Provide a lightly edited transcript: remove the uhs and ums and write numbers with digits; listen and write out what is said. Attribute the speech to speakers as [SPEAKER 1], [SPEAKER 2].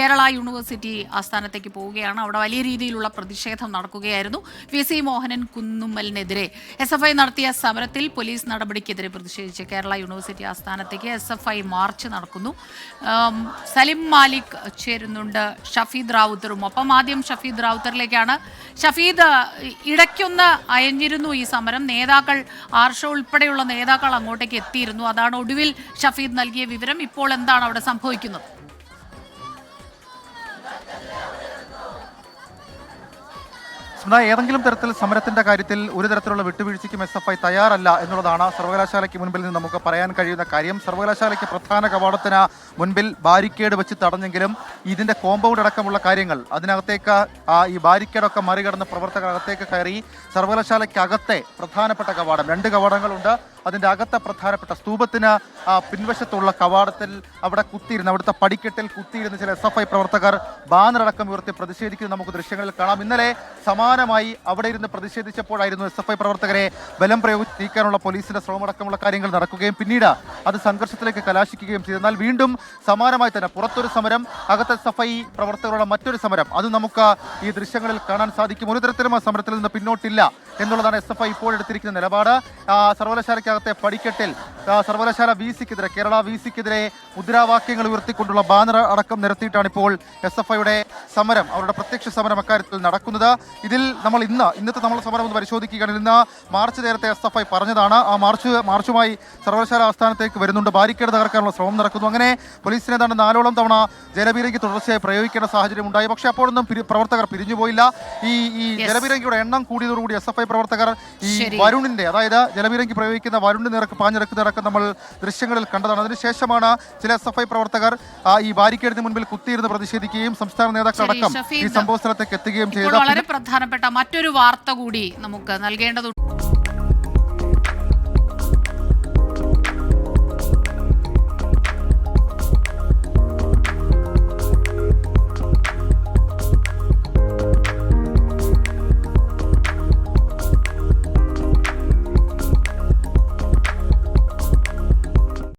[SPEAKER 1] Kerala university ആസ്ഥാനത്തേക്ക് പോവുകയാണ്. അവിടെ വലിയ രീതിയിലുള്ള പ്രതിഷേധം നടക്കുകയായിരുന്നു. VC മോഹനൻ കുന്നുമ്മലിനെതിരെ SFI നടത്തിയ സമരത്തിൽ പോലീസ് നടപടിക്കെതിരെ പ്രതിഷേധിച്ച് കേരള യൂണിവേഴ്സിറ്റി ആസ്ഥാനത്തേക്ക് SFI മാർച്ച് നടക്കുന്നു. സലിം മാലിക് ചേരുന്നുണ്ട്, ഷഫീദ് റാവുത്തറും. ഒപ്പം ആദ്യം ഷഫീദ് റാവുത്തറിലേക്കാണ്. ഷഫീദ്, ഇടയ്ക്കൊന്ന് അയഞ്ഞിരുന്നു ഈ സമരം. നേതാക്കൾ, ആർഷോ ഉൾപ്പെടെയുള്ള നേതാക്കൾ അങ്ങോട്ടേക്ക് എത്തിയിരുന്നു. അതാണ് ഒടുവിൽ ഷഫീദ് നൽകിയ വിവരം. ഇപ്പോൾ എന്താണ് അവിടെ സംഭവിക്കുന്നത്?
[SPEAKER 2] ഏതെങ്കിലും തരത്തിൽ സമരത്തിന്റെ കാര്യത്തിൽ ഒരു തരത്തിലുള്ള വിട്ടുവീഴ്ചയ്ക്കും SFI തയ്യാറല്ല എന്നുള്ളതാണ് സർവകലാശാലയ്ക്ക് മുൻപിൽ നിന്ന് നമുക്ക് പറയാൻ കഴിയുന്ന കാര്യം. സർവകലാശാലയ്ക്ക് പ്രധാന കവാടത്തിന് മുൻപിൽ ബാരിക്കേഡ് വെച്ച് തടഞ്ഞെങ്കിലും ഇതിന്റെ കോമ്പൗണ്ട് അടക്കമുള്ള കാര്യങ്ങൾ അതിനകത്തേക്ക് ഈ ബാരിക്കേഡൊക്കെ മറികടന്ന് പ്രവർത്തകർ അകത്തേക്ക് കയറി സർവകലാശാലയ്ക്കകത്തെ പ്രധാനപ്പെട്ട കവാടം, 2 കവാടങ്ങളുണ്ട്. അതിൻ്റെ അകത്തെ പ്രധാനപ്പെട്ട സ്തൂപത്തിന് പിൻവശത്തുള്ള കവാടത്തിൽ അവിടെ കുത്തിയിരുന്ന്, അവിടുത്തെ പടിക്കെട്ടിൽ കുത്തിയിരുന്ന് ചില SFI പ്രവർത്തകർ ബാനറടക്കം ഉയർത്തി പ്രതിഷേധിക്കുന്നത് നമുക്ക് ദൃശ്യങ്ങളിൽ കാണാം. ഇന്നലെ സമാനമായി അവിടെ ഇരുന്ന് പ്രതിഷേധിച്ചപ്പോഴായിരുന്നു SFI പ്രവർത്തകരെ ബലം പ്രയോഗിച്ച് നീക്കാനുള്ള പോലീസിന്റെ ശ്രമമടക്കമുള്ള കാര്യങ്ങൾ നടക്കുകയും പിന്നീട് അത് സംഘർഷത്തിലേക്ക് കലാശിക്കുകയും ചെയ്തു. എന്നാൽ വീണ്ടും സമാനമായി തന്നെ പുറത്തൊരു സമരം, അകത്തെ SFI പ്രവർത്തകരുടെ മറ്റൊരു സമരം, അത് നമുക്ക് ഈ ദൃശ്യങ്ങളിൽ കാണാൻ സാധിക്കും. ഒരു തരത്തിലും ആ സമരത്തിൽ നിന്ന് പിന്നോട്ടില്ല എന്നുള്ളതാണ് SFI ഇപ്പോൾ എടുത്തിരിക്കുന്ന നിലപാട്. സർവകലാശാലയ്ക്കകത്തെ പടിക്കെട്ടിൽ സർവകലാശാല VCക്കെതിരെ, കേരള VCക്കെതിരെ മുദ്രാവാക്യങ്ങൾ ഉയർത്തിക്കൊണ്ടുള്ള ബാനർ അടക്കം നിരത്തിയിട്ടാണ് ഇപ്പോൾ SFIയുടെ സമരം, അവരുടെ പ്രത്യക്ഷ സമരം അക്കാര്യത്തിൽ നടക്കുന്നത്. ഇതിൽ നമ്മൾ ഇന്നത്തെ നമ്മൾ സമരം ഒന്ന് പരിശോധിക്കുകയാണ്. ഇന്ന് മാർച്ച് നേരത്തെ SFI പറഞ്ഞതാണ്. ആ മാർച്ചുമായി സർവകലാശാല ആസ്ഥാനത്തേക്ക് വരുന്നുണ്ട്. ബാരിക്കേഡ് തകർക്കാനുള്ള ശ്രമം നടക്കുന്നു. അങ്ങനെ പോലീസിനെ ഏതാണ്ട് 4ഓളം തവണ ജലപീരങ്കി തുടർച്ചയായി പ്രയോഗിക്കേണ്ട സാഹചര്യം ഉണ്ടായി. പക്ഷേ അപ്പോഴൊന്നും പ്രവർത്തകർ പിരിഞ്ഞുപോയില്ല. ഈ ജലപീരങ്കിയുടെ എണ്ണം കൂടിയതോടുകൂടി SFI പ്രവർത്തകർ ഈ വരുണിന്റെ, അതായത് ജലപീരങ്കി പ്രയോഗിക്കുന്ന വരുണിന്റെ നേർക്ക് പാഞ്ഞെടുക്കുന്നതടക്കം നമ്മൾ ദൃശ്യങ്ങളിൽ കണ്ടതാണ്. അതിനുശേഷമാണ് ചില SFI പ്രവർത്തകർ ഈ ബാരിക്കേഡിന് മുൻപിൽ കുത്തിയിരുന്ന് പ്രതിഷേധിക്കുകയും സംസ്ഥാന നേതാക്കളടക്കം ഈ സംഭവ സ്ഥലത്തേക്ക് എത്തുകയും ചെയ്തു.
[SPEAKER 1] വളരെ പ്രധാനപ്പെട്ട മറ്റൊരു വാർത്ത കൂടി നമുക്ക് നൽകേണ്ടതുണ്ട്.